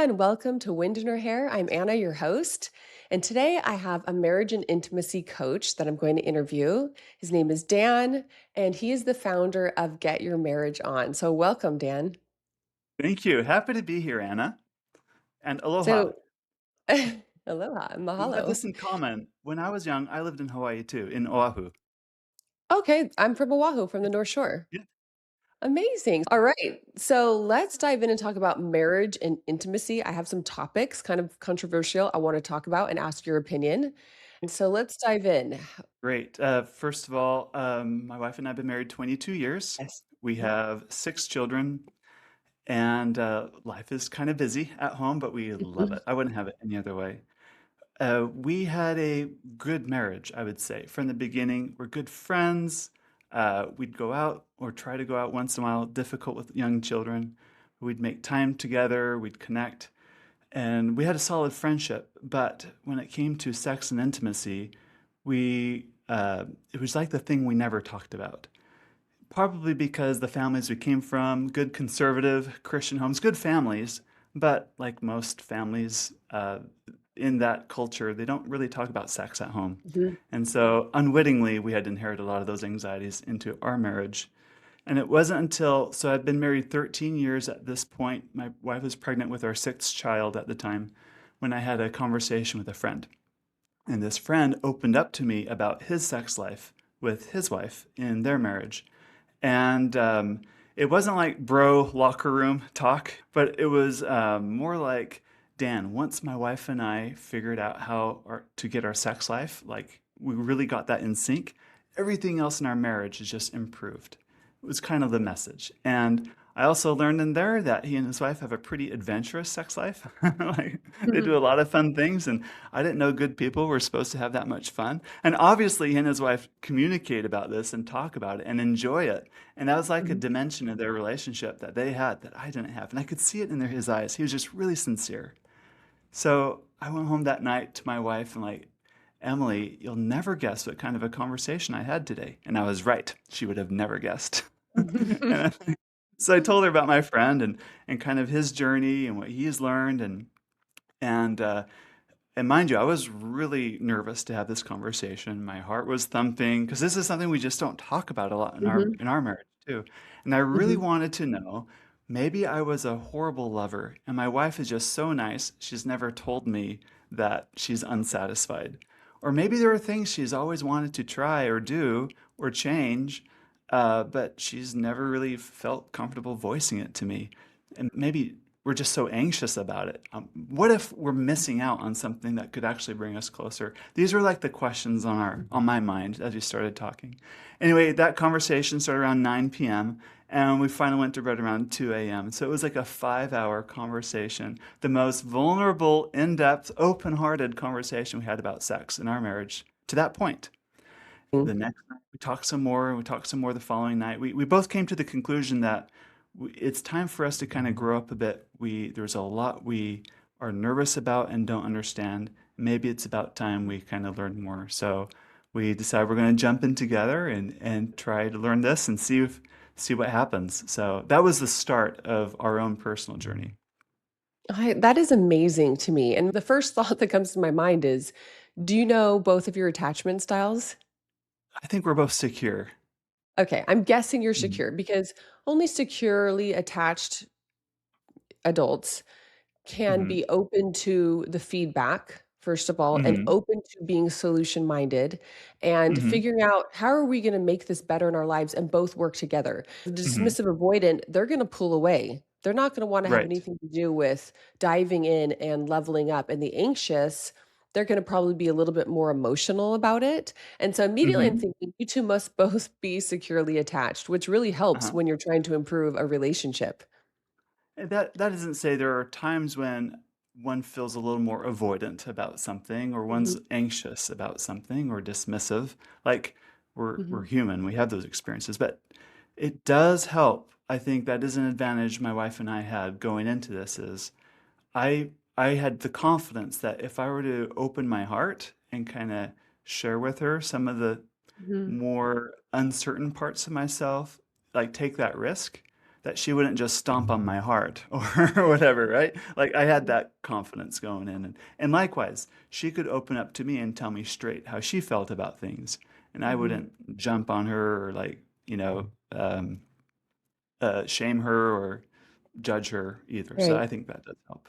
And welcome to Wind in Her Hair. I'm Anna, your host. And today I have a marriage and intimacy coach that I'm going to interview. His name is Dan, and he is the founder of Get Your Marriage On. So, welcome, Dan. Thank you. Happy to be here, Anna. And aloha. So, aloha, We have mahalo. this in common. When I was young, I lived in Hawaii too, in Oahu. Okay, I'm from Oahu, from Yeah. the North Shore. Yeah. Amazing. All right. So, let's dive in and talk about marriage and intimacy. I have some topics, kind of controversial, I want to talk about and ask your opinion. And so, let's dive in. Great. First of all, my wife and I have been married 22 years. Yes. We have 6 children, and life is kind of busy at home, but we love Mhm. it. I wouldn't have it any other way. We had a good marriage, I would say. From the beginning, we're good friends. We'd go out or try to go out once in a while, difficult with young children. We'd make time together, we'd connect, and we had a solid friendship. But when it came to sex and intimacy, it was like the thing we never talked about. Probably because the families we came from, good conservative Christian homes, good families, but like most families in that culture, they don't really talk about sex at home. Mhm. And so unwittingly, we had inherited a lot of those anxieties into our marriage. And it wasn't until, so I'd been married 13 years at this point. My wife was pregnant with our sixth child at the time when I had a conversation with a friend. And this friend opened up to me about his sex life with his wife in their marriage. And it wasn't like bro locker room talk, but it was more like, Dan, once my wife and I figured out to get our sex life, like we really got that in sync, everything else in our marriage has just improved. It was kind of the message. And I also learned in there that he and his wife have a pretty adventurous sex life. Like they do a lot of fun things, and I didn't know good people were supposed to have that much fun. And obviously, he and his wife communicate about this and talk about it and enjoy it. And that was like a Mhm. dimension of their relationship that they had that I didn't have. And I could see it in his eyes. He was just really sincere. So I went home that night to my wife and like, Emily, you'll never guess what kind of a conversation I had today. And I was right. She would have never guessed. And so I told her about my friend and kind of his journey and what he's learned and and mind you, I was really nervous to have this conversation. My heart was thumping because this is something we just don't talk about a lot in our Mhm. in our marriage too. And I really Mhm. wanted to know, maybe I was a horrible lover and my wife is just so nice, she's never told me that she's unsatisfied. Or maybe there are things she's always wanted to try or do or change, but she's never really felt comfortable voicing it to me. And maybe we're just so anxious about it. What if we're missing out on something that could actually bring us closer? These were like the questions on my mind as we started talking. Anyway, that conversation started around 9 p.m. and we finally went to bed around 2 a.m. So it was like a 5 hour conversation, the most vulnerable, in-depth, open-hearted conversation we had about sex in our marriage to that point. The next night we talked some more, and we talked some more the following night. We both came to the conclusion that it's time for us to kind of grow up a bit. There's a lot we are nervous about and don't understand. Maybe it's about time we kind of learn more. So we decided we're going to jump in together and try to learn this and see what happens. So that was the start of our own personal journey. That is amazing to me, and the first thought that comes to my mind is, do you know both of your attachment styles? I think we're both secure. Okay, I'm guessing you're Mhm. secure because only securely attached adults can Mhm. be open to the feedback, first of all, and Mhm. open to being solution-minded and Mhm. figuring out how are we gonna make this better in our lives and both work together. The Mhm. dismissive avoidant, they're gonna pull away. They're not gonna wanna have Right. anything to do with diving in and leveling up, and the anxious, they're gonna probably be a little bit more emotional about it, and so immediately I'm Mhm. thinking, you 2 must both be securely attached, which really helps Uh-huh. when you're trying to improve a relationship. That doesn't say there are times when one feels a little more avoidant about something, or one's Mhm, anxious about something, or dismissive. Like we're mhm, human, we have those experiences, but it does help. I think that is an advantage my wife and I had going into this is I had the confidence that if I were to open my heart and kind of share with her some of the mhm, more uncertain parts of myself, like take that risk, that she wouldn't just stomp on my heart or whatever, right? Like I had that confidence going in. And likewise, she could open up to me and tell me straight how she felt about things. And I Mhm. wouldn't jump on her or like, shame her or judge her either. So Right. I think that does help.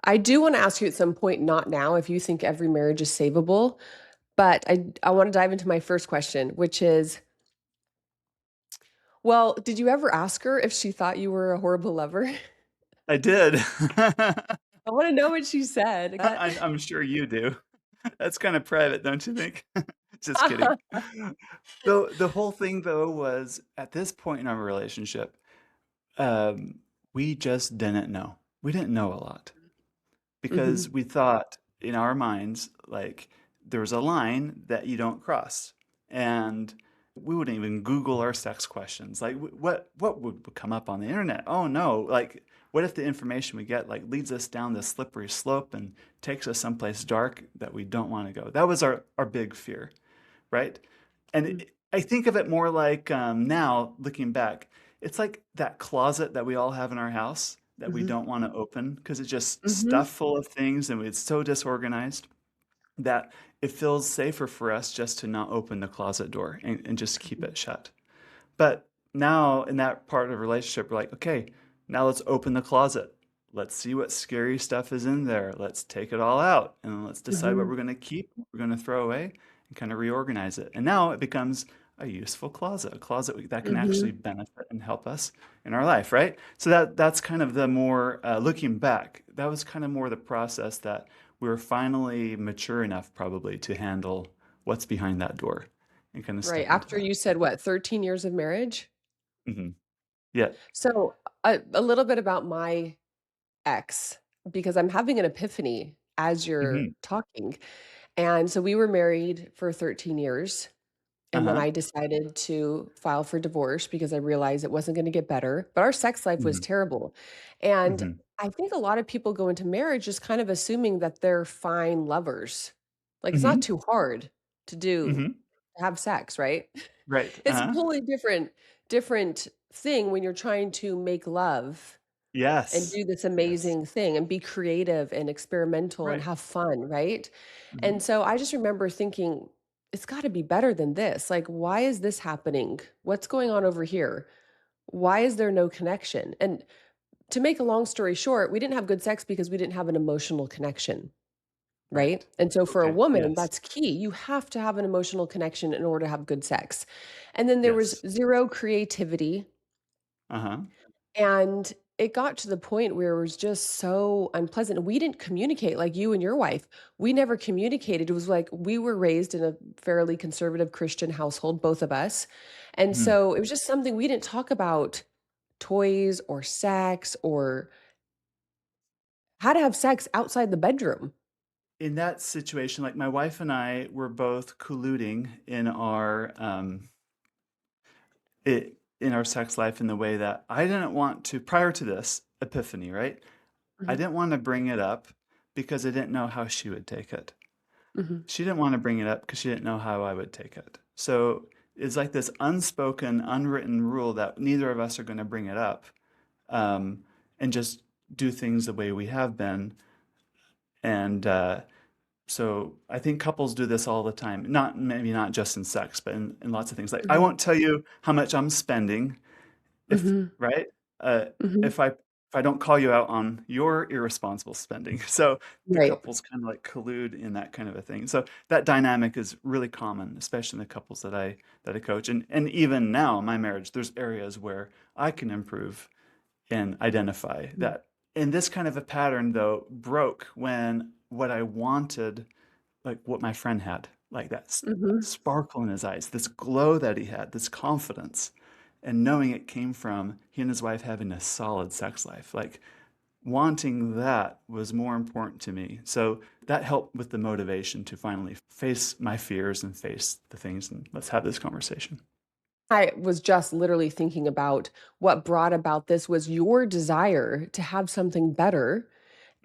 I do wanna ask you at some point, not now, if you think every marriage is savable, but I wanna dive into my first question, which is, well, did you ever ask her if she thought you were a horrible lover? I did. I wanna know what she said. I'm sure you do. That's kind of private, don't you think? Just kidding. The whole thing though was at this point in our relationship, um, we just didn't know. We didn't know a lot because Mhm, we thought in our minds like there's a line that you don't cross. And we wouldn't even Google our sex questions. Like what would come up on the internet? Oh no, like what if the information we get like leads us down this slippery slope and takes us someplace dark that we don't want to go? That was our big fear, right? And mhm, I think of it more like now, looking back, it's like that closet that we all have in our house that we mhm, don't want to open because it's just mhm, stuff full of things and it's so disorganized that it feels safer for us just to not open the closet door and just keep mhm, it shut. But now in that part of the relationship, we're like, okay, now let's open the closet. Let's see what scary stuff is in there. Let's take it all out and let's decide what mhm, we're going to keep, what we're going to throw away, and kind of reorganize it. And now it becomes a useful closet, a closet that can actually mhm. benefit and help us in our life, right? So that's kind of the more looking back. That was kind of more the process that we were finally mature enough, probably, to handle what's behind that door and kind of Right, step into after that. you said what, 13 years of marriage? Hmm. Yeah. So, a little bit about my ex, because I'm having an epiphany as you're Hmm. talking, and so we were married for 13 years. And then Uh-huh. I decided to file for divorce because I realized it wasn't gonna get better, but our sex life was Mhm. terrible. And Mhm. I think a lot of people go into marriage just kind of assuming that they're fine lovers. Like, it's not Mhm. too hard to do Mhm. to have sex, right? Right. It's a Uh-huh. totally different thing when you're trying to make love and Yes. do this Yes. amazing thing and be creative and experimental and Right. have fun, right? Mhm. And so I just remember thinking, it's gotta be better than this. Like, why is this happening? What's going on over here? Why is there no connection? And to make a long story short, we didn't have good sex because we didn't have an emotional connection, right? Right. And so for a Okay. woman, Yes. that's key. You have to have an emotional connection in order to have good sex. And then there was Yes. 0 creativity, Uh-huh. and it got to the point where it was just so unpleasant. We didn't communicate like you and your wife. We never communicated. It was like we were raised in a fairly conservative Christian household, both of us. And Mhm. so it was just something we didn't talk about toys or sex or how to have sex outside the bedroom. In that situation, like my wife and I were both colluding in our sex life in the way that I didn't want to prior to this epiphany, right? I Mhm, didn't want to bring it up because I didn't know how she would take it. mhm, She didn't want to bring it up because she didn't know how I would take it. So it's like this unspoken, unwritten rule that neither of us are going to bring it up, and just do things the way we have been. And so I think couples do this all the time. Not maybe not just in sex, but in lots of things. Like I mhm, won't tell you how much I'm spending if mhm, right? Uh, mhm. if I don't call you out on your irresponsible spending. So the Right. couples kind of like collude in that kind of a thing. So that dynamic is really common, especially in the couples that I coach. And even now in my marriage, there's areas where I can improve and identify Mhm, that. And this kind of a pattern though broke when what I wanted, like what my friend had, like that mhm. sparkle in his eyes, this glow that he had, this confidence, and knowing it came from he and his wife having a solid sex life. Like wanting that was more important to me. So that helped with the motivation to finally face my fears and face the things and let's have this conversation. I was just literally thinking about what brought about this was your desire to have something better,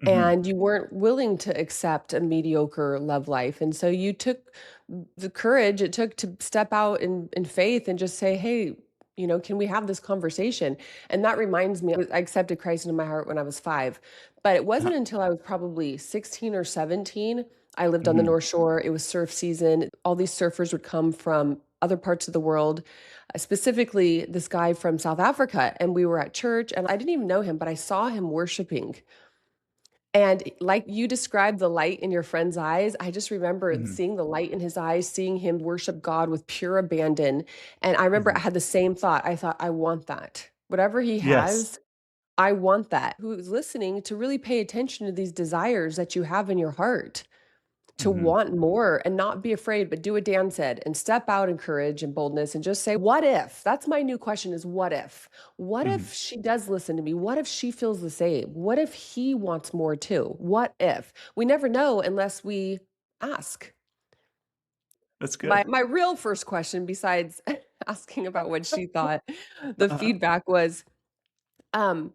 Hmm. and you weren't willing to accept a mediocre love life, and so you took the courage it took to step out in faith and just say, "Hey, Can we have this conversation? And that reminds me, I accepted Christ into my heart when I was 5, but it wasn't until I was probably 16 or 17. I lived on the Mhm. North Shore. It was surf season. All these surfers would come from other parts of the world, specifically this guy from South Africa. And we were at church, and I didn't even know him, but I saw him worshiping. And like you described the light in your friend's eyes, I just remember Mhm. seeing the light in his eyes, seeing him worship God with pure abandon. And I remember I Mhm. had the same thought. I thought, I want that. Whatever he Yes. has, I want that. Who's listening to really pay attention to these desires that you have in your heart, to Mhm. want more and not be afraid, but do what Dan said and step out in courage and boldness and just say, what if? That's my new question is what if? What Mhm. if she does listen to me? What if she feels the same? What if he wants more too? What if? We never know unless we ask. That's My good. my real first question, besides asking about what she thought, the Uh-huh. feedback was, um,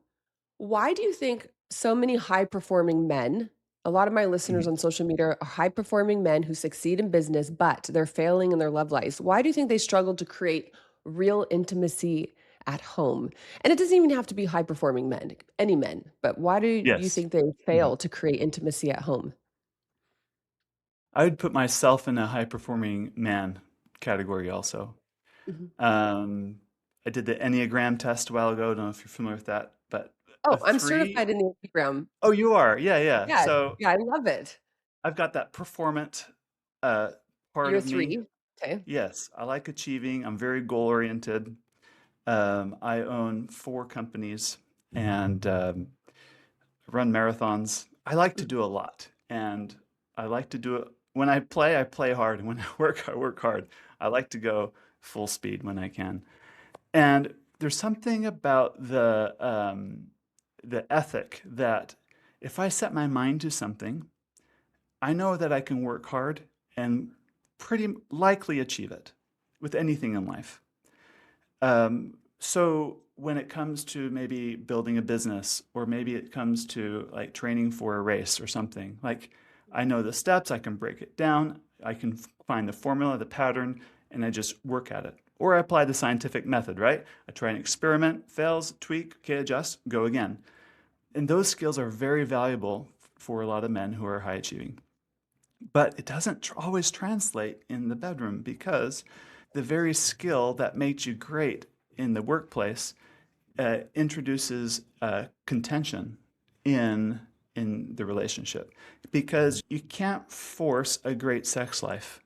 why do you think so many high performing men, a lot of my listeners Mhm. on social media are high performing men who succeed in business, but they're failing in their love lives? Why do you think they struggle to create real intimacy at home? And it doesn't even have to be high performing men, any men, but why do you Yes. think they Mhm. fail to create intimacy at home? I would put myself in a high-performing man category also. Mhm. Um, I did the Enneagram test a while ago. I don't know if you're familiar with that, but a Oh, I'm 3. certified in the Enneagram. Oh, you are? Yeah, yeah. Yeah, So yeah, I love it. I've got that performant uh, part You're a of me. 3. Okay. Yes, I like achieving. I'm very goal-oriented. I own 4 companies and run marathons. I like to Mhm. do a lot, and I like to do it when I play hard, and when I work hard. I like to go full speed when I can. And there's something about the ethic that if I set my mind to something, I know that I can work hard and pretty likely achieve it with anything in life. So when it comes to maybe building a business, or maybe it comes to like training for a race or something, like I know the steps, I can break it down, I can find the formula, the pattern, and I just work at it. Or I apply the scientific method, right? I try an experiment, fails, tweak, okay, adjust, go again. And those skills are very valuable for a lot of men who are high achieving. But it doesn't always translate in the bedroom because the very skill that makes you great in the workplace introduces contention in the relationship because you can't force a great sex life.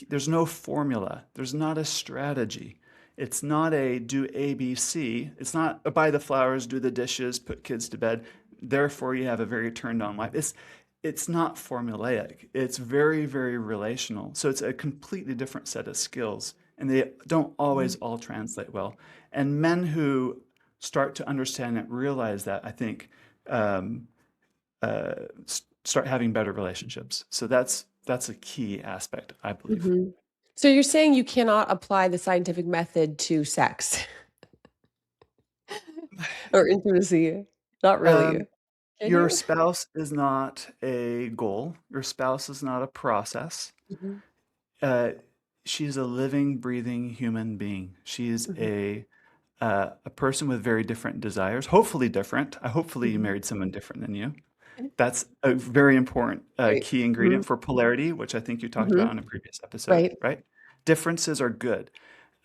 There's no formula. There's not a strategy. It's not a do ABC. It's not a buy the flowers, do the dishes, put kids to bed. Therefore, you have a very turned on life. It's not formulaic. It's very, very relational. So it's a completely different set of skills, and they don't always Mhm. all translate well. And men who start to understand and realize that, I think, um, start having better relationships. So that's a key aspect, I believe. Mhm. So you're saying you cannot apply the scientific method to sex or intimacy? Not Um, really. Can your you? spouse is not a goal. Your spouse is not a process. Mhm, Uh, she's a living, breathing human being. She's mhm, a person with very different desires, hopefully different. Hopefully you mhm. married someone different than you. Okay. That's a very important Right. key ingredient Mhm, for polarity, which I think you talked about mhm. in a previous episode, Right. right? Differences are good.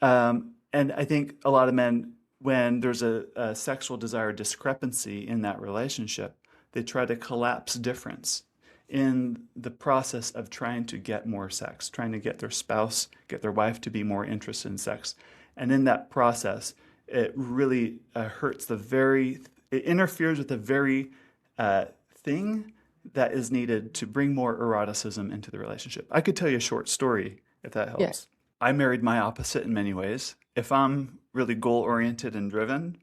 And I think a lot of men, when there's a sexual desire discrepancy in that relationship, they try to collapse difference in the process of trying to get more sex, trying to get their spouse, get their wife to be more interested in sex. And in that process, it really hurts it interferes with the very uh, thing that is needed to bring more eroticism into the relationship. I could tell you a short story if that Yeah. helps. I married my opposite in many ways. If I'm really goal oriented and driven,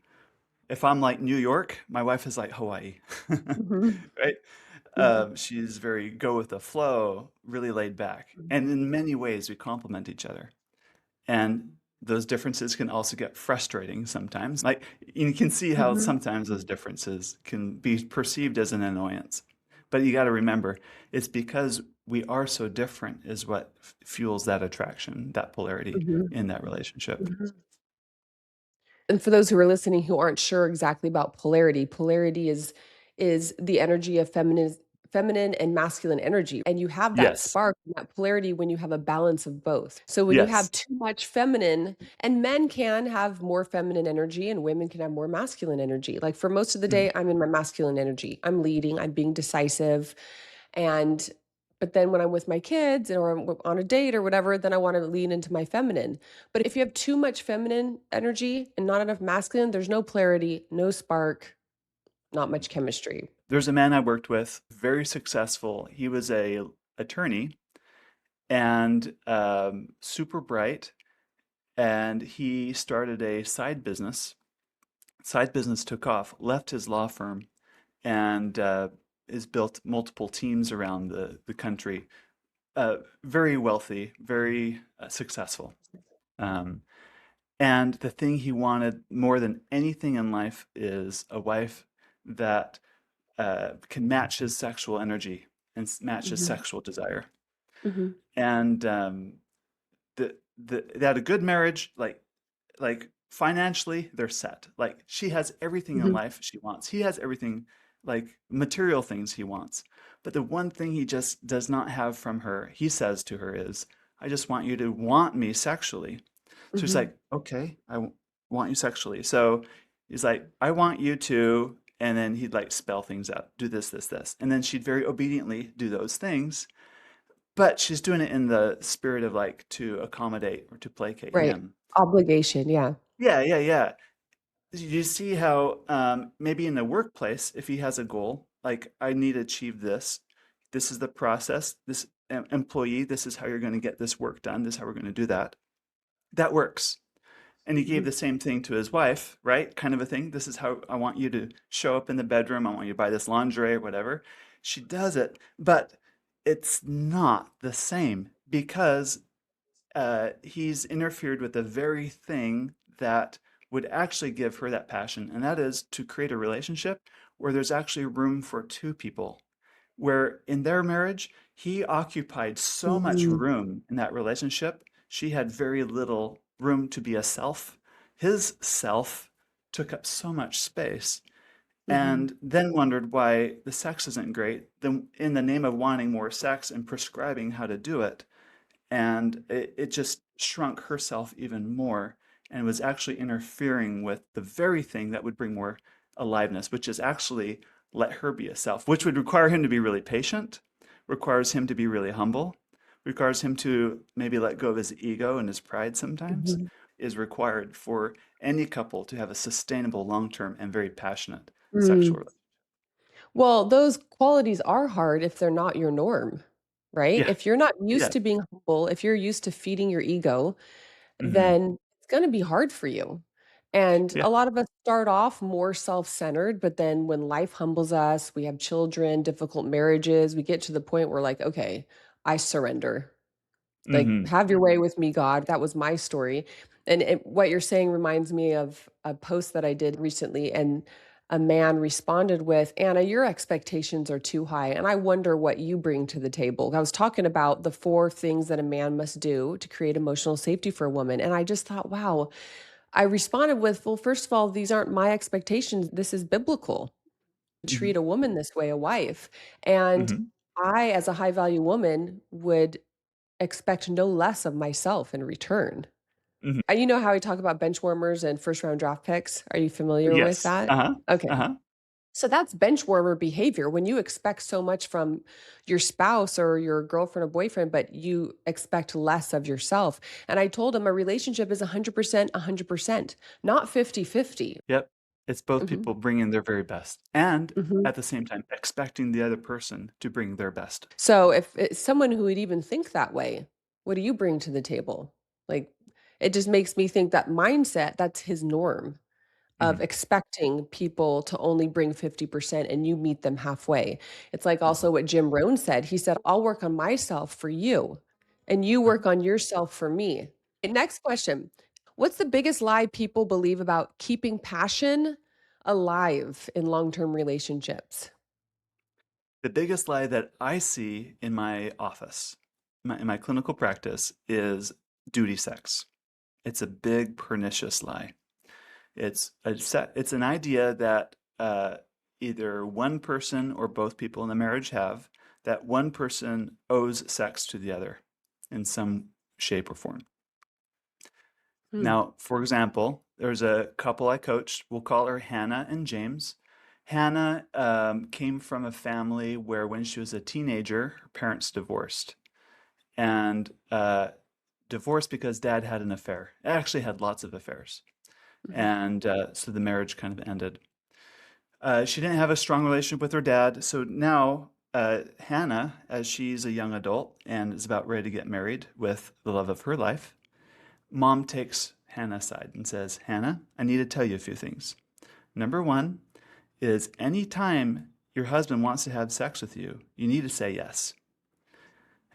if I'm like New York, my wife is like Hawaii, Mhm, right? mhm, She's very go with the flow, really laid back. mhm, And in many ways, we complement each other. And those differences can also get frustrating sometimes. Like you can see how mhm, sometimes those differences can be perceived as an annoyance. But you got to remember, it's because we are so different is what fuels that attraction, that polarity mhm, in that relationship. mhm. And for those who are listening who aren't sure exactly about polarity, polarity is the energy of feminine and masculine energy, and you have that Yes. spark and that polarity when you have a balance of both. So when you Yes. have too much feminine, and men can have more feminine energy and women can have more masculine energy. Like for most of the Mhm. day, I'm in my masculine energy. I'm leading, I'm being decisive, and but then when I'm with my kids or I'm on a date or whatever, then I want to lean into my feminine. But if you have too much feminine energy and not enough masculine, there's no clarity, no spark, not much chemistry. There's a man I worked with, very successful. He was a attorney and super bright, and he started a side business. Side business took off, left his law firm, and has built multiple teams around the country. Very wealthy, very successful. Um, and the thing he wanted more than anything in life is a wife that can match his sexual energy and match his Mhm, sexual desire. mhm, And they had a good marriage, like financially they're set. Like she has everything in mhm. life she wants. He has everything, like material things he wants. But the one thing he just does not have from her, he says to her, is, I just want you to want me sexually. So she's Mhm, like, okay, want you sexually. So he's like, I want you to, and then he'd like spell things out, do this, this, this. And then she'd very obediently do those things. But she's doing it in the spirit of like to accommodate or to placate right. him. Obligation, yeah. Yeah, yeah, yeah. You see how maybe in the workplace, if he has a goal, like I need to achieve this, this is the process, this employee, this is how you're going to get this work done, this is how we're going to do that. That works. And he gave Mhm, the same thing to his wife, right? Kind of a thing. This is how I want you to show up in the bedroom. I want you to buy this lingerie or whatever. She does it, but it's not the same because he's interfered with the very thing that would actually give her that passion, and that is to create a relationship where there's actually room for two people. Where in their marriage, he occupied so much mhm, room in that relationship, she had very little room to be a self. His self took up so much space, mhm, and then wondered why the sex isn't great. Then, in the name of wanting more sex and prescribing how to do it, and it just shrunk herself even more and was actually interfering with the very thing that would bring more aliveness, which is actually let her be a self, which would require him to be really patient, requires him to be really humble, requires him to maybe let go of his ego and his pride sometimes, mhm. is required for any couple to have a sustainable, long-term, and very passionate sexual Mm. relationship. Well, those qualities are hard if they're not your norm, right? Yeah, If you're not yeah, used to being humble, if you're used to feeding your ego, hmm, then it's gonna be hard for you. And yeah, a lot of us start off more self-centered, but then when life humbles us, we have children, difficult marriages, we get to the point where like, okay, I surrender. Like, hmm, have your way with me, God. That was my story. And what you're saying reminds me of a post that I did recently, and a man responded with, Anna, your expectations are too high. And I wonder what you bring to the table. I was talking about the four things that a man must do to create emotional safety for a woman. And I just thought, wow, I responded with, well, first of all, these aren't my expectations. This is biblical. hmm, Treat a woman this way, a wife. And hmm, I, as a high value woman, would expect no less of myself in return. hmm. You know how we talk about bench warmers and first round draft picks? Are you familiar with Yes. that? Uh-huh. Okay. Uh-huh. So that's bench warmer behavior when you expect so much from your spouse or your girlfriend or boyfriend, but you expect less of yourself. And I told him a relationship is 100%, 100%, not 50-50. Yep. It's both Mhm, people bringing their very best and mhm. at the same time expecting the other person to bring their best. So if it's someone who would even think that way, what do you bring to the table? Like, it just makes me think that mindset, that's his norm of Mhm. expecting people to only bring 50% and you meet them halfway. It's like Uh-huh. also what Jim Rohn said. He said, I'll work on myself for you, and you Uh-huh. work on yourself for me. And next question. What's the biggest lie people believe about keeping passion alive in long term relationships? The biggest lie that I see in my office, in my clinical practice, is duty sex. It's a big, pernicious lie. It's an idea that either one person or both people in the marriage have, that one person owes sex to the other in some shape or form. Hmm. Now, for example, there's a couple I coached. We'll call her Hannah and James. Hannah came from a family where, when she was a teenager, her parents divorced. And divorced because dad had an affair. Actually, had lots of affairs. Mhm. And so the marriage kind of ended. She didn't have a strong relationship with her dad. So now, Hannah, as she's a young adult and is about ready to get married with the love of her life, mom takes Hannah aside and says, Hannah, I need to tell you a few things. Number one is, anytime your husband wants to have sex with you, you need to say yes.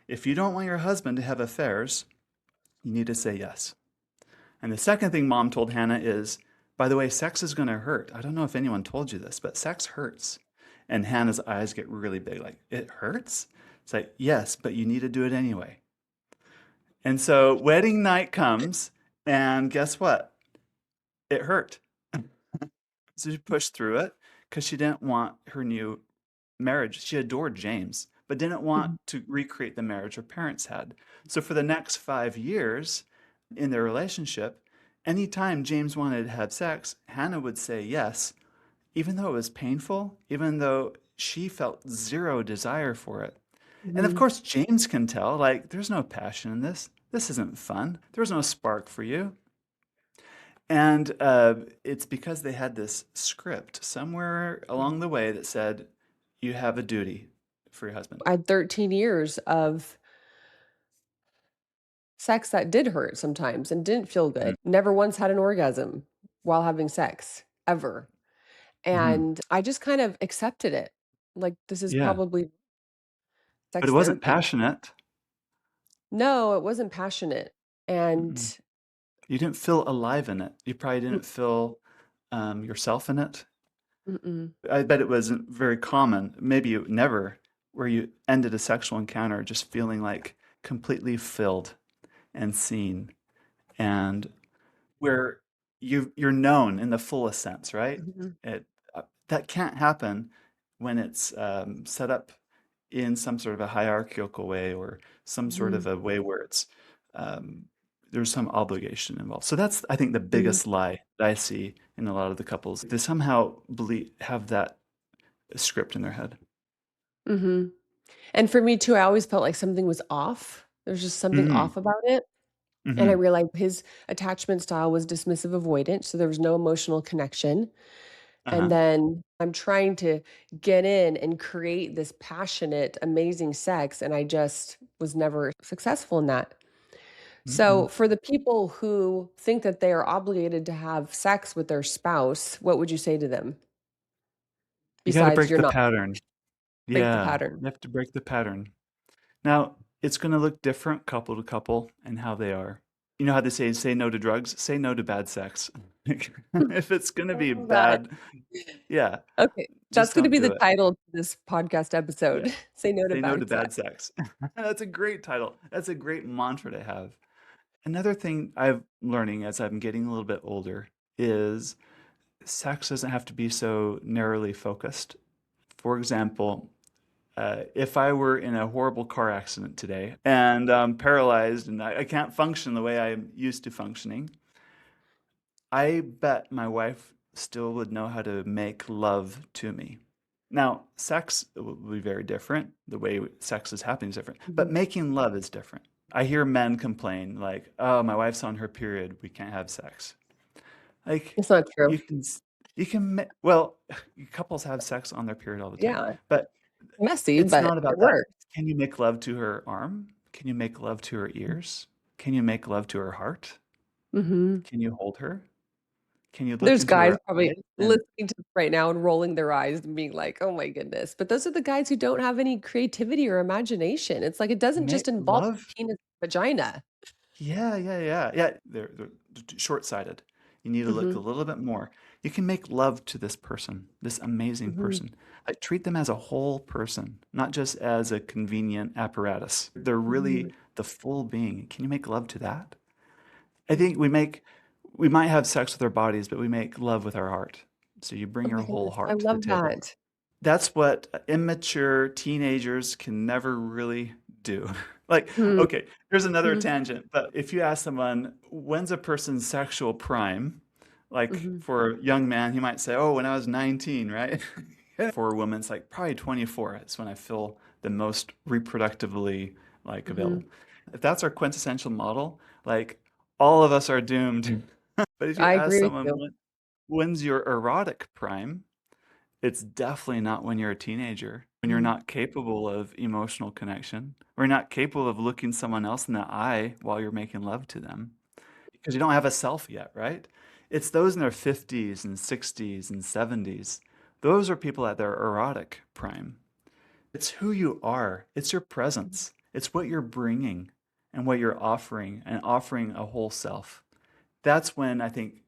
If you don't want your husband to have affairs, you need to say yes. And the second thing mom told Hannah is, by the way, sex is going to hurt. I don't know if anyone told you this, but sex hurts. And Hannah's eyes get really big, like, it hurts? It's like, yes, but you need to do it anyway. And so wedding night comes, and guess what? It hurt. So she pushed through it because she didn't want her new marriage. She adored James, but didn't want Mhm. to recreate the marriage her parents had. So for the next 5 years in their relationship, anytime James wanted to have sex, Hannah would say yes, even though it was painful, even though she felt zero desire for it. And of Mhm. course, James can tell, like, there's no passion in this. This isn't fun. There's no spark for you. And it's because they had this script somewhere Mhm. along the way that said, you have a duty for your husband. I had 13 years of sex that did hurt sometimes and didn't feel good. Never once had an orgasm while having sex, ever. Mm-hmm. And I just kind of accepted it. Like, this is Yeah, probably but it sex wasn't therapy. passionate. No, it wasn't passionate. And Mm-mm. You didn't feel alive in it. You probably mm, didn't feel yourself in it. mm-mm. I bet it wasn't very common, maybe you never, where you ended a sexual encounter just feeling like completely filled and seen, and where you're known in the fullest sense, right? Mhm. It that can't happen when it's set up in some sort of a hierarchical way, or some sort of Mhm. a way where it's um, there's some obligation involved. So that's, I think, the Mhm. biggest lie that I see in a lot of the couples. They somehow believe have that script in their head. Mhm. And for me too, I always felt like something was off. There's just something Mm, off about it. And I hmm. realized his attachment style was dismissive avoidant, so there was no emotional connection. And Uh-huh. then I'm trying to get in and create this passionate, amazing sex, and I just was never successful in that. So, Mm-mm. for the people who think that they are obligated to have sex with their spouse, what would you say to them? You got to Besides, break you're the not pattern. break the Yeah, pattern. you have to break the pattern. Now, it's going to look different couple to couple and how they are. You know how they say no to drugs? Say no to bad sex. If it's going to I be love that. bad, yeah, Okay, that's just gonna don't be do the it. title to this podcast Yeah. episode. Say no to Say no to bad sex. bad sex. That's a great title. That's a great mantra to have. Another thing I'm learning as I'm getting a little bit older is sex doesn't have to be so narrowly focused. For example, if I were in a horrible car accident today and I'm paralyzed and I can't function the way I'm used to functioning, I bet my wife still would know how to make love to me. Now, sex will be very different. The way sex is happening is different, but Mhm. making love is different. I hear men complain like, "Oh, my wife's on her period. We can't have sex." Like, It's not true. you can, well, couples have sex on their period all the time, Yeah, but messy, it's but not it about that. works. Can you make love to her arm? Can you make love to her ears? Can you make love to her heart? Mhm. Can you hold her? Can you look There's into guys her probably eyes and listening to this right now and rolling their eyes and being like, "Oh my goodness." But those are the guys who don't have any creativity or imagination. It's like it doesn't make just involve love? penis vagina. Yeah, yeah, yeah. Yeah, they're short-sighted. You need to look a Mhm. little bit more. You can make love to this person, this amazing Mhm. person. Like, treat them as a whole person, not just as a convenient apparatus. They're really Mhm. the full being. Can you make love to that? I think Mhm. we might have sex with our bodies, but we make love with our heart. So you bring Oh your my whole goodness, I heart to the love table. that. That's what immature teenagers can never really do. Like, Mhm, okay, here's another mhm, tangent, but if you ask someone, when's a person's sexual prime? Like mhm, for a young man, he might say, oh, when I was 19, right? For a woman, it's like probably 24. It's when I feel the most reproductively like mhm. available. If that's our quintessential model, like all of us are doomed. But if you I ask agree with someone, you. when's your erotic prime? It's definitely not when you're a teenager, when you're Mhm, not capable of emotional connection, or you're not capable of looking someone else in the eye while you're making love to them, because you don't have a self yet, right? It's those in their 50s and 60s and 70s. Those are people at their erotic prime. It's who you are, it's your mhm, presence, it's what you're bringing and what you're offering, and offering a whole self. That's when I think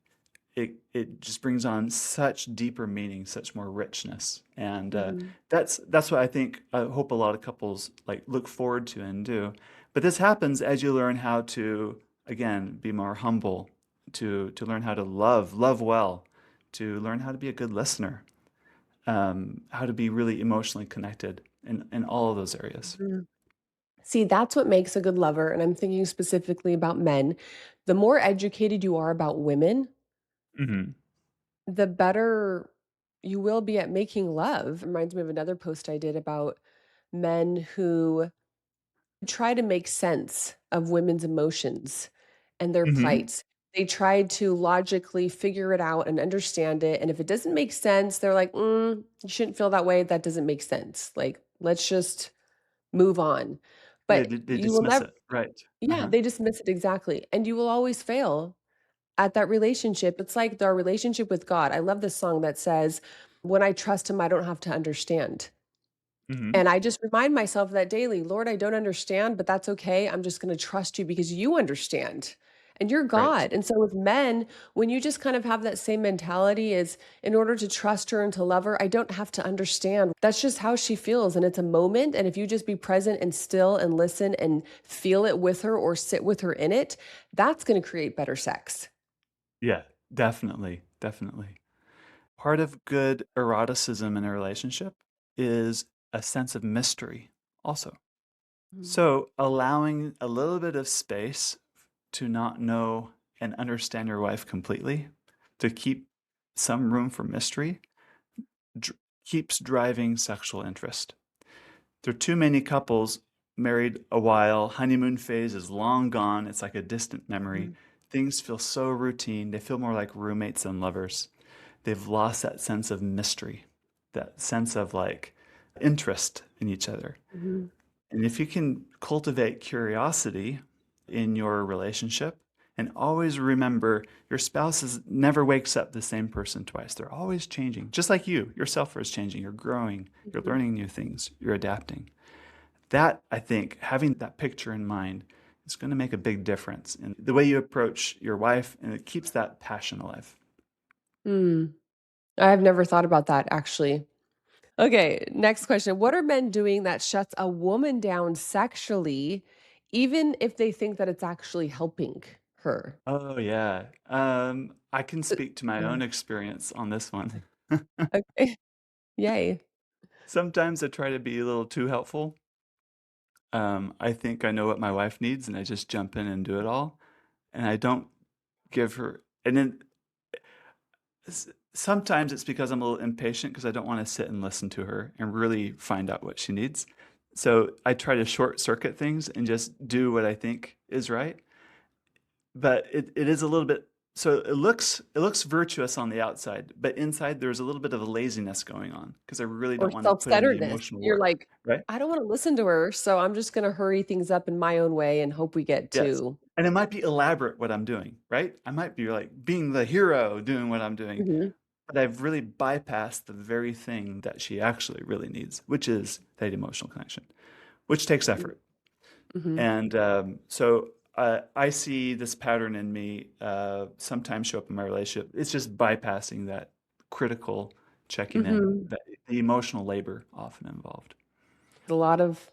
it just brings on such deeper meaning, such more richness, and mhm. that's what I hope a lot of couples like look forward to and do. But this happens as you learn how to again be more humble, to learn how to love well, to learn how to be a good listener, how to be really emotionally connected in all of those areas. Mhm. See, that's what makes a good lover, and I'm thinking specifically about men. The more educated you are about women, Hmm. the better you will be at making love. Reminds me of another post I did about men who try to make sense of women's emotions and their Hmm. plights. They try to logically figure it out and understand it, and if it doesn't make sense, they're like, you shouldn't feel that way, that doesn't make sense. Like, let's just move on." But They you will dismiss never it, right? yeah, Uh-huh. they dismiss it exactly, and you will always fail at that relationship. It's like our relationship with God. I love this song that says, "When I trust him, I don't have to understand." Hmm. And I just remind myself of that daily. Lord, I don't understand, but that's okay. I'm just going to trust you because you understand and you're Right. God. And so with men, when you just kind of have that same mentality is in order to trust her and to love her, I don't have to understand. That's just how she feels. And it's a moment. And if you just be present and still and listen and feel it with her or sit with her in it, that's going to create better sex. Yeah, definitely, definitely. Part of good eroticism in a relationship is a sense of mystery also. Mhm. So allowing a little bit of space to not know and understand your wife completely, to keep some room for mystery, dr- keeps driving sexual interest. There are too many couples married a while, honeymoon phase is long gone, it's like a distant memory. Mhm. Things feel so routine, they feel more like roommates than lovers. They've lost that sense of mystery, that sense of like interest in each other. Mhm. And if you can cultivate curiosity in your relationship and always remember your never wakes up the same person twice. They're always changing, just like you. Yourself is changing. You're growing. You're Mhm. learning new things. You're adapting. That, I think, having that picture in mind is going to make a big difference in the way you approach your wife, and it keeps that passion alive. Mm. I've never thought about that actually. Okay, next question. What are men doing that shuts a woman down sexually, even if they think that it's actually helping her? Oh, yeah. I can Uh, speak to my yeah. own experience on this one. Okay. Yay. Sometimes I try to be a little too helpful. I think I know what my wife needs, and I just jump in and do it all. And I don't give her. And then sometimes it's because I'm a little impatient because I don't want to sit and listen to her and really find out what she needs. So I try to short circuit things and just do what I think is right. But it is a little bit so it looks virtuous on the outside, but inside there's a little bit of a laziness going on because I really Or don't want to put in the self-centeredness. emotional You're work, like, right? I don't want to listen to her, so I'm just going to hurry things up in my own way and hope we get Yes. to. And it might be elaborate what I'm doing, right? I might be like being the hero doing what I'm doing, Mhm. but I've really bypassed the very thing that she actually really needs, which is that emotional connection, which takes effort. Mhm. And so I see this pattern in me sometimes show up in my relationship. It's just bypassing that critical checking in, Mhm. the emotional labor often involved. A lot of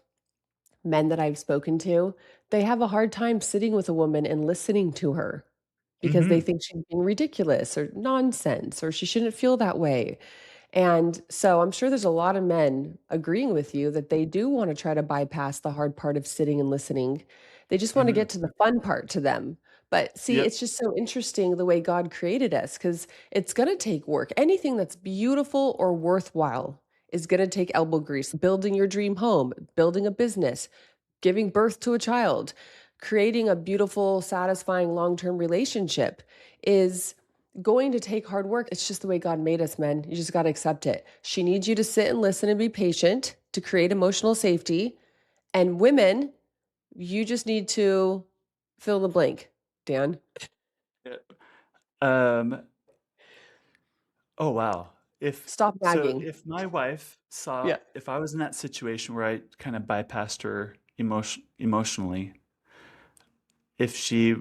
men that I've spoken to, they have a hard time sitting with a woman and listening to her because they Mm-hmm. think she's being ridiculous or nonsense or she shouldn't feel that way. And so I'm sure there's a lot of men agreeing with you that they do want to try to bypass the hard part of sitting and listening. They just want to Mm-hmm. get to the fun part to them. But see, Yep. it's just so interesting the way God created us because it's going to take work. Anything that's beautiful or worthwhile is going to take elbow grease. Building your dream home, building a business, giving birth to a child, creating a beautiful, satisfying long term relationship is going to take hard work. It's just the way God made us, men. You just got to accept it. She needs you to sit and listen and be patient to create emotional safety. And women, you just need to fill in the blank, Dan. Yep. Um, oh wow. Stop nagging. If my wife saw Yeah. if I was in that situation where I kind of bypassed her emotionally, if she,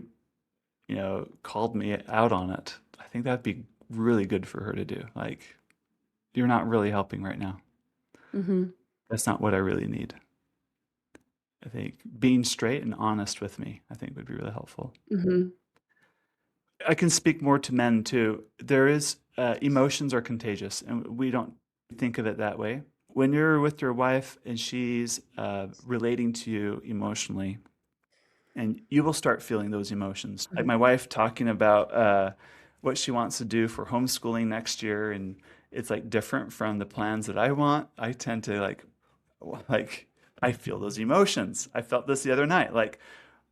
called me out on it, I think that'd be really good for her to do. Like, you're not really helping right now. Mhm. That's not what I really need. I think being straight and honest with me, I think would be really helpful. Mhm. I can speak more to men too. There is emotions are contagious, and we don't think of it that way. When you're with your wife and she's relating to you emotionally, and you will start feeling those emotions. Like Mhm. my wife talking about what she wants to do for homeschooling next year, and it's like different from the plans that I want. I tend to like I feel those emotions. I felt this the other night, like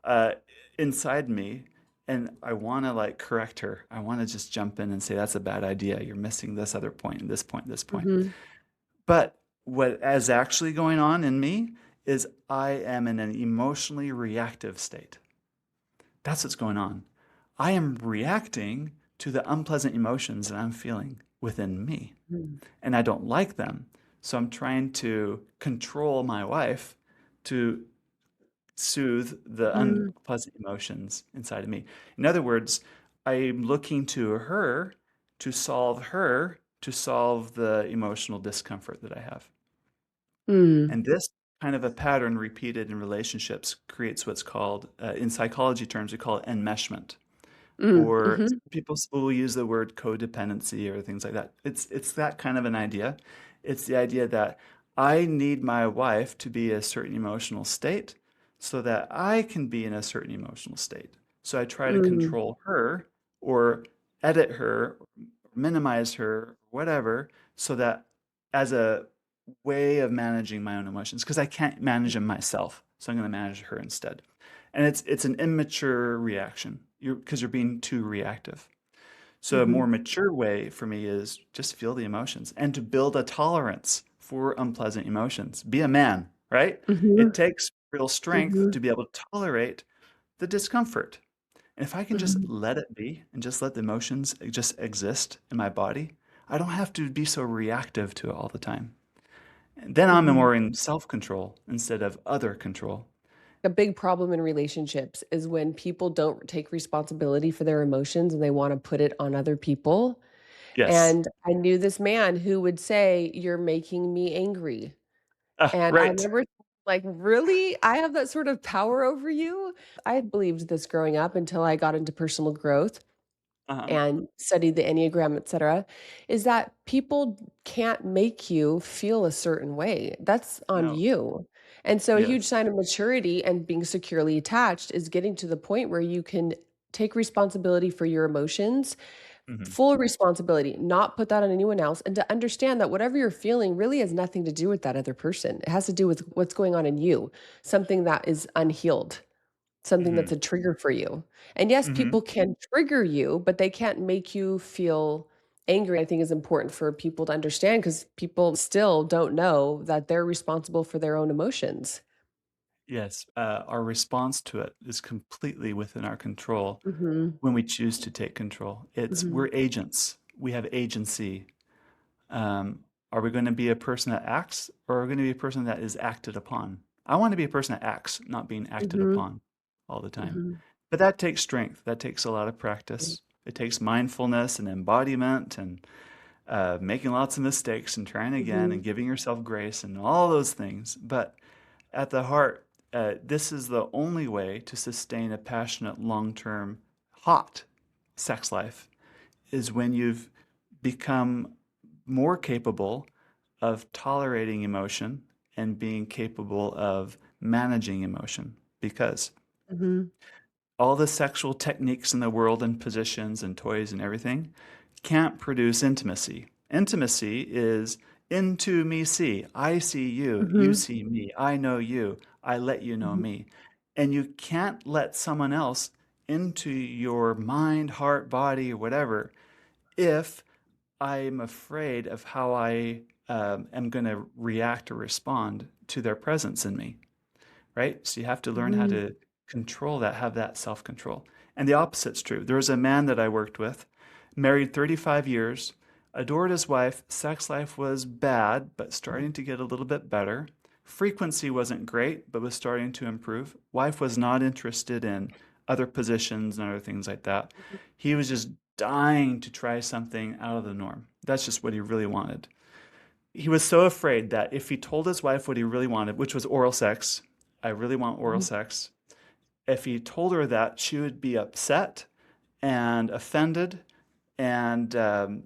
uh, inside me, and I want to like correct her. I want to just jump in and say that's a bad idea. You're missing this other point, and this point, this point. Mhm. But what is actually going on in me is I am in an emotionally reactive state. That's what's going on. I am reacting to the unpleasant emotions that I'm feeling within me, Mhm. and I don't like them. So I'm trying to control my wife to soothe the Mhm. unpleasant emotions inside of me. In other words, I'm looking to her to solve the emotional discomfort that I have. Mhm. And this kind of a pattern repeated in relationships creates what's called, in psychology terms, we call it enmeshment. Mhm. Or Mhm. people will use the word codependency or things like that. It's that kind of an idea. It's the idea that I need my wife to be a certain emotional state so that I can be in a certain emotional state. So I try to Mhm. control her or edit her, or minimize her, whatever, so that as a way of managing my own emotions, because I can't manage them myself. So I'm going to manage her instead. And it's an immature reaction. Because you're being too reactive. So a more Mhm. mature way for me is just feel the emotions and to build a tolerance for unpleasant emotions. Be a man, right? It Mhm. takes real strength Mhm. to be able to tolerate the discomfort. And if I can just Mhm. let it be and just let the emotions just exist in my body, I don't have to be so reactive to it all the time. And then I'm Mhm. more in self-control instead of other control. A big problem in relationships is when people don't take responsibility for their emotions and they wanna put it on other people, Yes. and I knew this man who would say, "You're making me angry," and I Right. remember like, "Really? I have that sort of power over you?" I believed this growing up until I got into personal growth Uh-huh. and studied the Enneagram, etcetera, is that people can't make you feel a certain way. That's on No. you. And so a huge Yes. sign of maturity and being securely attached is getting to the point where you can take responsibility for your emotions, Mhm. full responsibility, not put that on anyone else, and to understand that whatever you're feeling really has nothing to do with that other person. It has to do with what's going on in you, something that is unhealed. Something that's Mhm. a trigger for you. And yes, Mhm. people can trigger you, but they can't make you feel angry, I think is important for people to understand because people still don't know that they're responsible for their own emotions. Yes, our response to it is completely within our control Mhm. when we choose to take control. Mhm. We're agents. We have agency. Um, are we going to be a person that acts, or are we going to be a person that is acted upon? I want to be a person that acts, not being acted Mhm. upon all the time. Mhm. But that takes strength. That takes a lot of Mhm. practice. It takes mindfulness and embodiment and making lots of mistakes and trying again and Mhm. giving yourself grace and all those things. But at the heart, this is the only way to sustain a passionate, long term, hot, sex life is when you've become more capable of tolerating emotion and being capable of managing emotion. Because Mhm. all the sexual techniques in the world and positions and toys and everything can't produce intimacy. Intimacy is into me see. I see you, you Mhm. see me, I know you, I let you know Mhm. me. And you can't let someone else into your mind, heart, body, or whatever if I'm afraid of how I am going to react or respond to their presence in me, right? So you have to learn how Mhm. to control that, have that self control. And the opposite's true. There was a man that I worked with, married 35 years, adored his wife. Sex life was bad, but starting to get a little bit better. Frequency wasn't great, but was starting to improve. Wife was not interested in other positions and other things like that. He was just dying to try something out of the norm. That's just what he really wanted. He was so afraid that if he told his wife what he really wanted, which was oral sex, I really want oral Mhm. sex, if he told her that, she would be upset and offended, and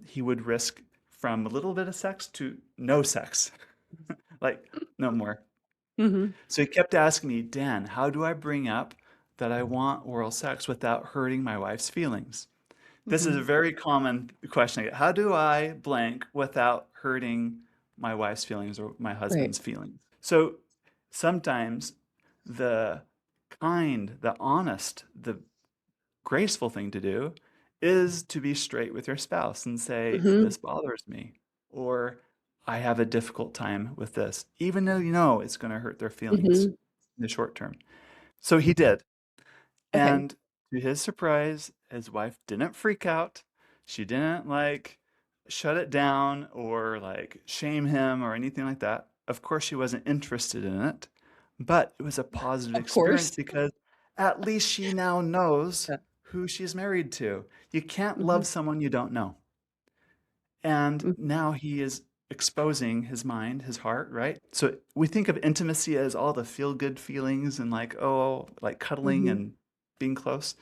he would risk from a little bit of sex to no sex, like no more. Mhm. So he kept asking me, Dan, how do I bring up that I want oral sex without hurting my wife's feelings? This is a Mhm. very common question I get. How do I blank without hurting my wife's feelings or my Right. husband's feelings? So sometimes the kind, the honest, the graceful thing to do is to be straight with your spouse and say, Mhm. this bothers me, or I have a difficult time with this, even though you know it's going to hurt their feelings Mhm. in the short term. So he did. Okay. And to his surprise, his wife didn't freak out. She didn't like shut it down or like shame him or anything like that. Of course, she wasn't interested in it, but it was a positive Of experience course. because at least she now knows Yeah. who she's married to. You can't Mhm. love someone you don't know. And Mhm. now he is exposing his mind, his heart, right? So we think of intimacy as all the feel good feelings and like, oh, like cuddling Mhm. and being close.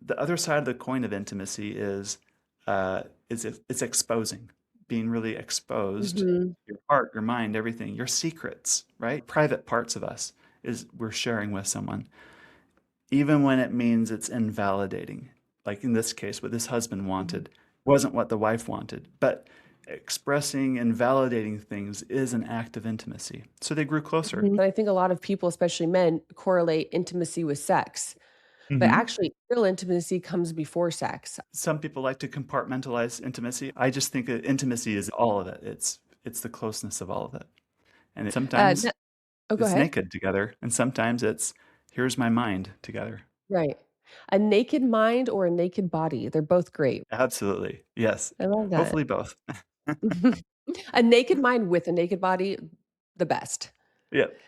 The other side of the coin of intimacy is it's exposing, being really exposed, Mhm. your heart, your mind, everything, your secrets, right? Private parts of us is we're sharing with someone, even when it means it's invalidating. Like in this case, what this husband Mhm. wanted wasn't what the wife wanted, but expressing and validating things is an act of intimacy. So they grew closer. Mhm. I think a lot of people, especially men, correlate intimacy with sex, but Hmm. actually real intimacy comes before sex. Some people like to compartmentalize intimacy. I just think that intimacy is all of it. It's the closeness of all of it. And N sometimes Oh, go it's ahead. naked together, and sometimes it's here's my mind together. Right. A naked mind or a naked body, they're both great. Absolutely. Yes. I love that. Hopefully both. A naked mind with a naked body, the best. Yep.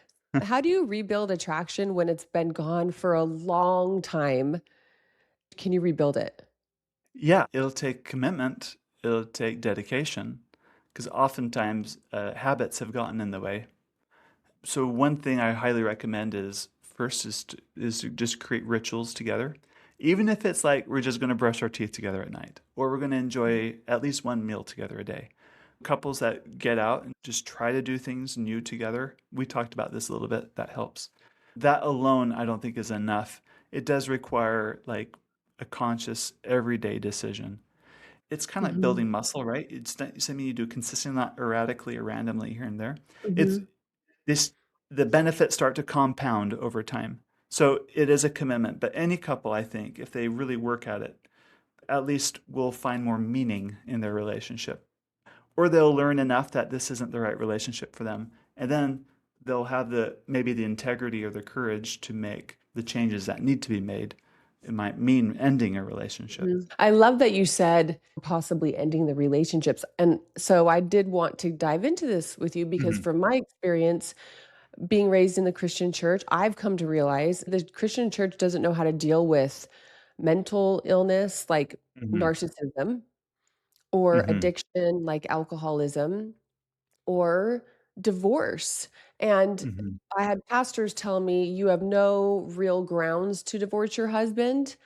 How do you rebuild attraction when it's been gone for a long time? Can you rebuild it? Yeah, it'll take commitment, it'll take dedication, because oftentimes habits have gotten in the way. So one thing I highly recommend is first is to just create rituals together. Even if it's like we're just going to brush our teeth together at night, or we're going to enjoy at least one meal together a day. Couples that get out and just try to do things new together, we talked about this a little bit, that helps. That alone, I don't think is enough. It does require like a conscious everyday decision. It's kind of like Mhm. building muscle, right? It's not something you do consistently, not erratically or randomly here and there. It's Mhm. this the benefits start to compound over time. So it is a commitment, but any couple, I think, if they really work at it, at least will find more meaning in their relationship. Or they'll learn enough that this isn't the right relationship for them. And then they'll have the maybe the integrity or the courage to make the changes that need to be made. It might mean ending a relationship. Mhm. I love that you said possibly ending the relationships. And so I did want to dive into this with you because Hmm. from my experience being raised in the Christian church, I've come to realize the Christian church doesn't know how to deal with mental illness like Hmm. narcissism or Hmm. addiction like alcoholism or divorce. And Hmm. I had pastors tell me, "You have no real grounds to divorce your husband."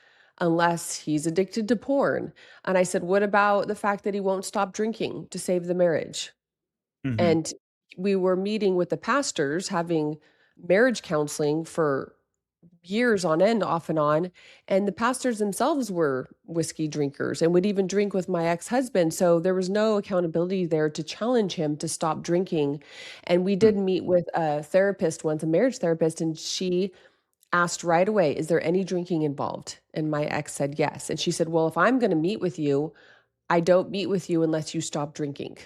unless he's addicted to porn. And I said, "What about the fact that he won't stop drinking to save the marriage?" Hmm. And we were meeting with the pastors, having marriage counseling for years on end, off and on, and the pastors themselves were whiskey drinkers and would even drink with my ex-husband, so there was no accountability there to challenge him to stop drinking. And we did meet with a therapist once, a marriage therapist, and she asked right away, "Is there any drinking involved?" And my ex said, "Yes." And she said, "Well, if I'm gonna meet with you, I don't meet with you unless you stop drinking,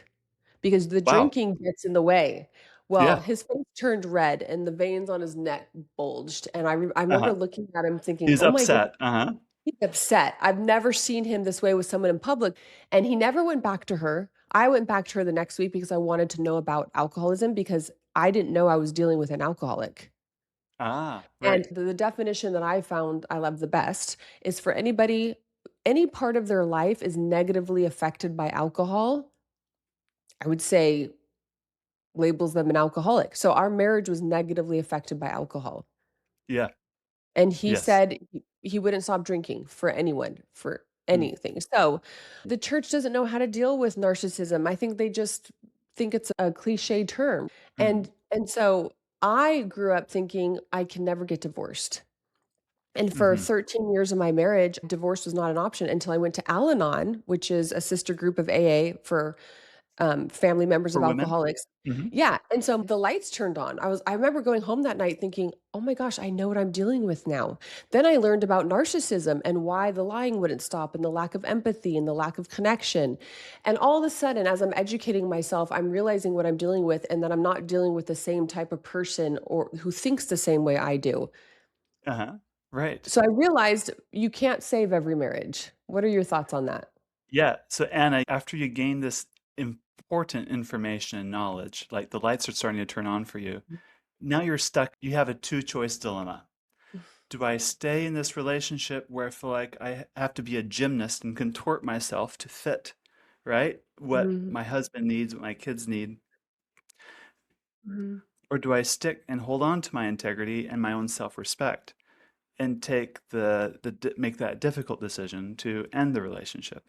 because the Wow. drinking gets in the way." Well, Yeah. his face turned red and the veins on his neck bulged, and I remember Uh-huh. looking at him thinking, He's "Oh my goodness, upset. Uh-huh. he's upset." I've never seen him this way with someone in public, and he never went back to her. I went back to her the next week because I wanted to know about alcoholism because I didn't know I was dealing with an alcoholic. Ah, And right. the definition that I found I love the best is for anybody any part of their life is negatively affected by alcohol, I would say labels them an alcoholic. So our marriage was negatively affected by alcohol. Yeah. And he Yes. said he wouldn't stop drinking for anyone, for Mm. anything. So the church doesn't know how to deal with narcissism. I think they just think it's a cliche term. Mm. And so I grew up thinking I can never get divorced. And for Mhm. 13 years of my marriage, divorce was not an option until I went to Al Anon, which is a sister group of AA for family members For of women? alcoholics. Mhm. Yeah, and so the lights turned on. I remember going home that night thinking, "Oh my gosh, I know what I'm dealing with now." Then I learned about narcissism and why the lying wouldn't stop and the lack of empathy and the lack of connection. And all of a sudden, as I'm educating myself, I'm realizing what I'm dealing with and that I'm not dealing with the same type of person or who thinks the same way I do. Uh-huh. Right. So I realized you can't save every marriage. What are your thoughts on that? Yeah. So Anna, after you gain this important information and knowledge, like the lights are starting to turn on for you, now you're stuck. You have a two-choice dilemma. Do I stay in this relationship where I feel like I have to be a gymnast and contort myself to fit, right? What Mhm, my husband needs, what my kids need, mhm, or do I stick and hold on to my integrity and my own self-respect and take make that difficult decision to end the relationship?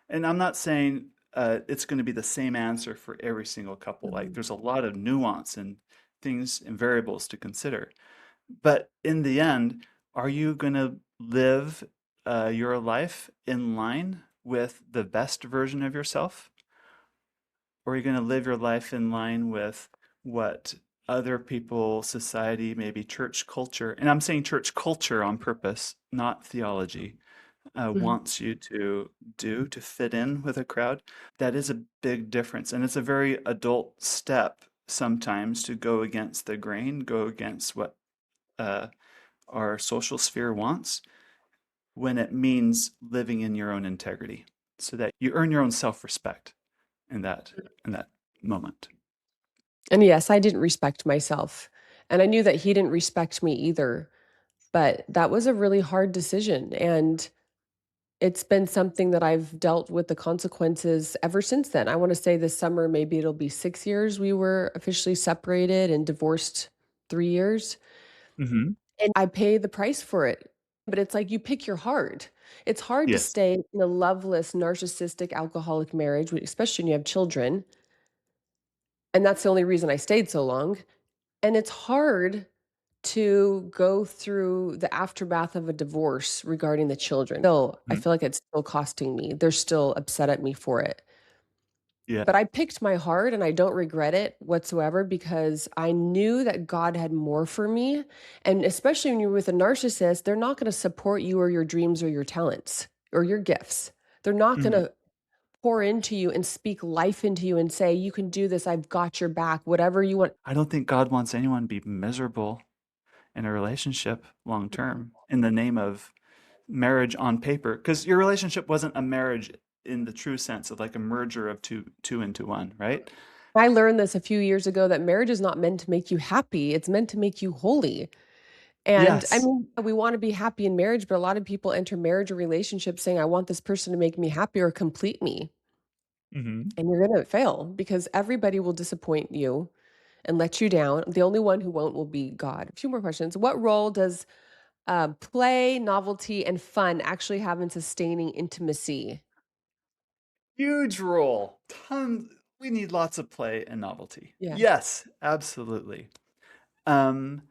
And I'm not saying it's going to be the same answer for every single couple. Like mhm, there's a lot of nuance and things and variables to consider. But in the end, are you going to live your life in line with the best version of yourself? Or are you going to live your life in line with what other people, society, maybe church culture, and I'm saying church culture on purpose, not theology, mhm, wants you to do to fit in with a crowd? That is a big difference. And it's a very adult step sometimes to go against the grain, go against what uh, our social sphere wants when it means living in your own integrity so that you earn your own self-respect in that moment. and yes, I didn't respect myself, and I knew that he didn't respect me either, but that was a really hard decision, and it's been something that I've dealt with the consequences ever since then. I wanna say this summer, maybe it'll be 6 years we were officially separated and divorced 3 years, Hmm. and I pay the price for it, but it's like you pick your heart. It's hard to Yes. stay in a loveless, narcissistic, alcoholic marriage, especially when you have children, and that's the only reason I stayed so long. And it's hard to go through the aftermath of a divorce regarding the children. Still, I Mhm. feel like it's still costing me. They're still upset at me for it. Yeah. But I picked my heart and I don't regret it whatsoever because I knew that God had more for me. And especially when you're with a narcissist, they're not going to support you or your dreams or your talents or your gifts. They're not going Mhm. to pour into you and speak life into you and say, "You can do this. I've got your back. Whatever you want." I don't think God wants anyone to be miserable in a relationship long term in the name of marriage on paper, because your relationship wasn't a marriage in the true sense of like a merger of two into one, right? I learned this a few years ago that marriage is not meant to make you happy, it's meant to make you holy. And I Yes. mean, we wanna be happy in marriage, but a lot of people enter marriage or relationships saying, "I want this person to make me happy or complete me." Hmm. And you're gonna fail because everybody will disappoint you and let you down. The only one who won't will be God. A few more questions. What role does play, novelty, and fun actually have in sustaining intimacy? Huge role. Tons. We need lots of play and novelty. Yeah. Yes, absolutely. Um,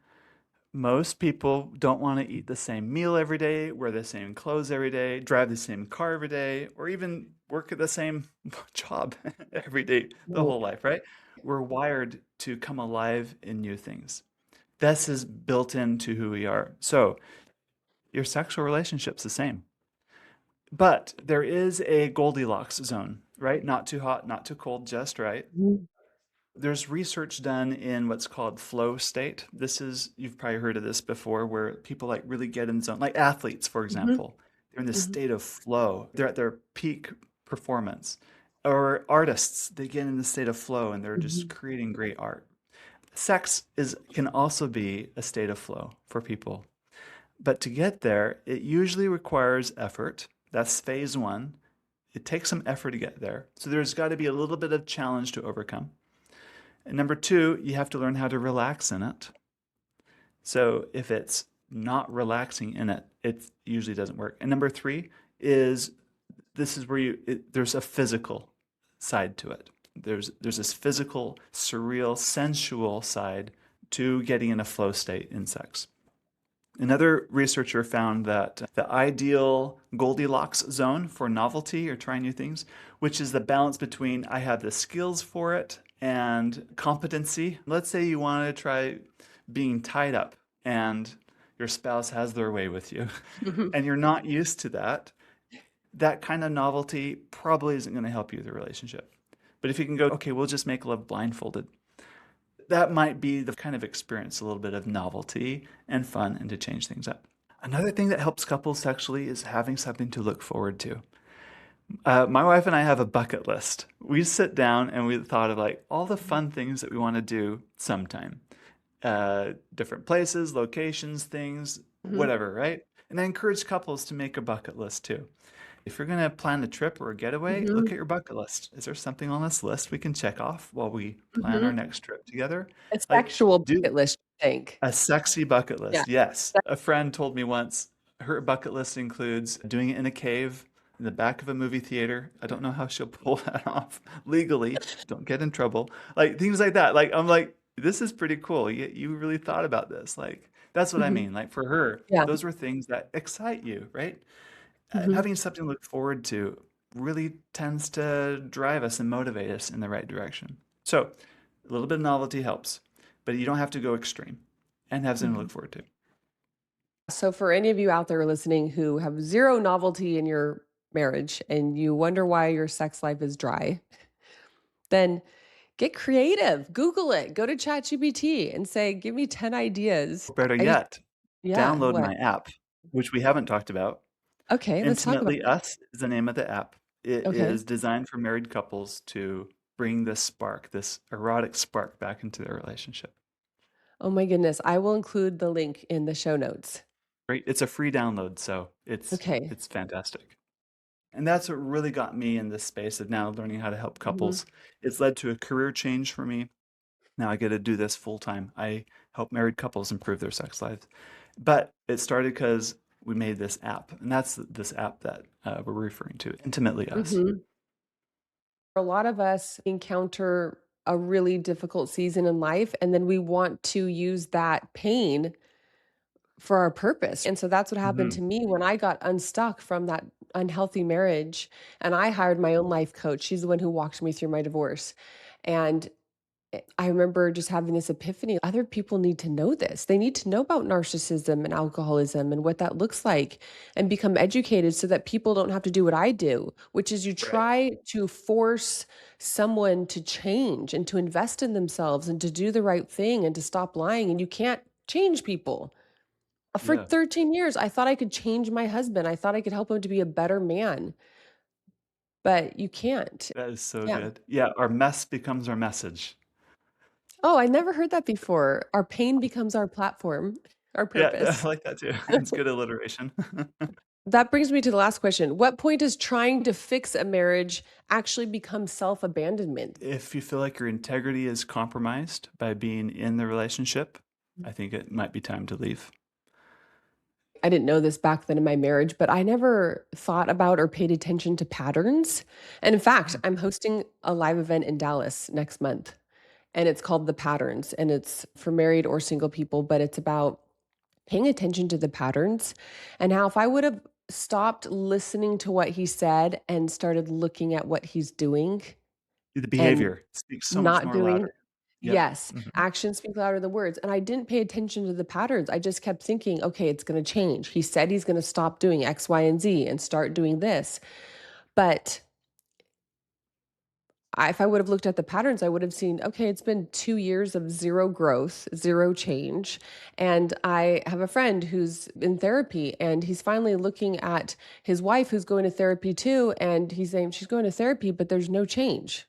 Most people don't want to eat the same meal every day, wear the same clothes every day, drive the same car every day, or even work at the same job every day, the Right. whole life, right? We're wired to come alive in new things. This is built into who we are. So your sexual relationship's the same. But there is a Goldilocks zone, right? Not too hot, not too cold, just right. Mhm. There's research done in what's called flow state. This is, you've probably heard of this before, where people like really get in zone, like athletes, for Mhm. example. They're in this Mhm. state of flow. They're at their peak performance. Or artists, they get in the state of flow and they're just Mhm. creating great art. Sex is can also be a state of flow for people. But to get there, it usually requires effort. That's phase one. It takes some effort to get there. So there's got to be a little bit of challenge to overcome. And number two, you have to learn how to relax in it. So if it's not relaxing in it, it usually doesn't work. And number three is this is where there's a physical side to it. There's this physical, surreal, sensual side to getting in a flow state in sex. Another researcher found that the ideal Goldilocks zone for novelty or trying new things, which is the balance between I have the skills for it and competency. Let's say you want to try being tied up and your spouse has their way with you Mhm. and you're not used to that. That kind of novelty probably isn't going to help you with the relationship. But if you can go, okay, we'll just make love blindfolded, that might be the kind of experience, a little bit of novelty and fun and to change things up. Another thing that helps couples sexually is having something to look forward to. My wife and I have a bucket list. We sit down and we thought of like all the fun things that we want to do sometime. Different places, locations, things, Mhm. whatever, right? And I encourage couples to make a bucket list too. If you're going to plan a trip or a getaway, look Mhm. at your bucket list. Is there something on this list we can check off while we plan our Mhm. next trip together? A Like, sexual do bucket list, I think. a sexy bucket Yeah. list, yes. A friend told me once her bucket list includes doing it in a cave in the back of a movie theater. I don't know how she'll pull that off legally. Don't get in trouble. Like things like that. Like I'm like, this is pretty cool. You really thought about this. Like that's what I Mhm. mean. Like for her, Yeah. those were things that excite you, right? Mhm. Having something to look forward to really tends to drive us and motivate us in the right direction. So, a little bit of novelty helps, but you don't have to go extreme and have something to Mhm. look forward to. So for any of you out there listening who have zero novelty in your marriage and you wonder why your sex life is dry, then get creative. Google it. Go to ChatGPT and say, "Give me 10 ideas." Better I just yet, yeah, download what? my app, which we haven't talked about. Okay, let's talk about Intimately Us is the name of the app. It okay. is designed for married couples to bring this spark, this erotic spark back into their relationship. Oh my goodness, I will include the link in the show notes. Great. It's a free download, so Okay. it's fantastic. And that's what really got me in this space of now learning how to help Mhm. couples. It's led to a career change for me. Now I get to do this full time. I help married couples improve their sex lives. But it started because we made this app, and that's this app that we're referring to, Intimately Us. Mhm. A lot of us encounter a really difficult season in life, and then we want to use that pain for our purpose. And so that's what happened Hmm. to me when I got unstuck from that unhealthy marriage and I hired my own life coach. She's the one who walked me through my divorce. And I remember just having this epiphany. Other people need to know this. They need to know about narcissism and alcoholism and what that looks like and become educated so that people don't have to do what I do, which is you Right. try to force someone to change and to invest in themselves and to do the right thing and to stop lying. And you can't change people. For Yeah. 13 years, I thought I could change my husband. I thought I could help him to be a better man, but you can't. That is so Yeah. good. Yeah. Our mess becomes our message. Oh, I never heard that before. Our pain becomes our platform, our Yeah. I purpose. like that too. It's good alliteration. That brings me to the last question. What point does trying to fix a marriage actually become self-abandonment? If you feel like your integrity is compromised by being in the relationship, I think it might be time to leave. I didn't know this back then in my marriage, but I never thought about or paid attention to patterns. And in fact, I'm hosting a live event in Dallas next month, and it's called The Patterns, and it's for married or single people, but it's about paying attention to the patterns and how if I would have stopped listening to what he said and started looking at what he's doing The and behavior speaks so much not more doing. louder. Yep. Yes, Mhm. actions speak louder than words, and I didn't pay attention to the patterns. I just kept thinking, "Okay, it's gonna change. He said he's gonna stop doing X, Y, and Z and start doing this." But if I would have looked at the patterns, I would have seen, okay, it's been 2 years of 0 growth, 0 change, and I have a friend who's in therapy, and he's finally looking at his wife who's going to therapy too, and he's saying, "She's going to therapy, but there's no change.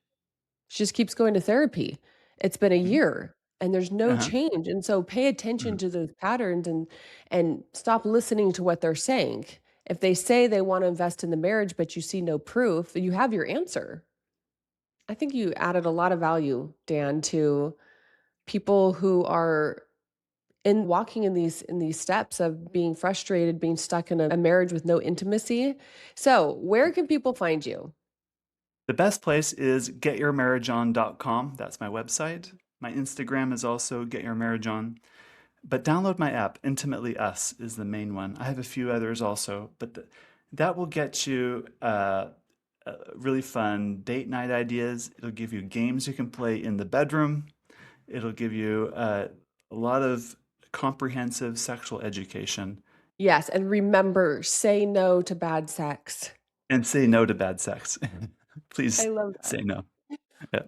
She just keeps going to therapy. It's been a Mhm. year and there's no Uh-huh. change." And so pay attention Mhm. to those patterns and stop listening to what they're saying. If they say they want to invest in the marriage, but you see no proof, you have your answer. I think you added a lot of value, Dan, to people who are in walking in these steps of being frustrated, being stuck in a marriage with no intimacy. So, where can people find you? The best place is getyourmarriageon.com. That's my website. My Instagram is also getyourmarriageon. But download my app. Intimately Us is the main one. I have a few others also, but that will get you really fun date night ideas. It'll give you games you can play in the bedroom. It'll give you a lot of comprehensive sexual education Yes, and remember, say no to bad sex. and say no to bad sex. I Please love say that. no. Yeah.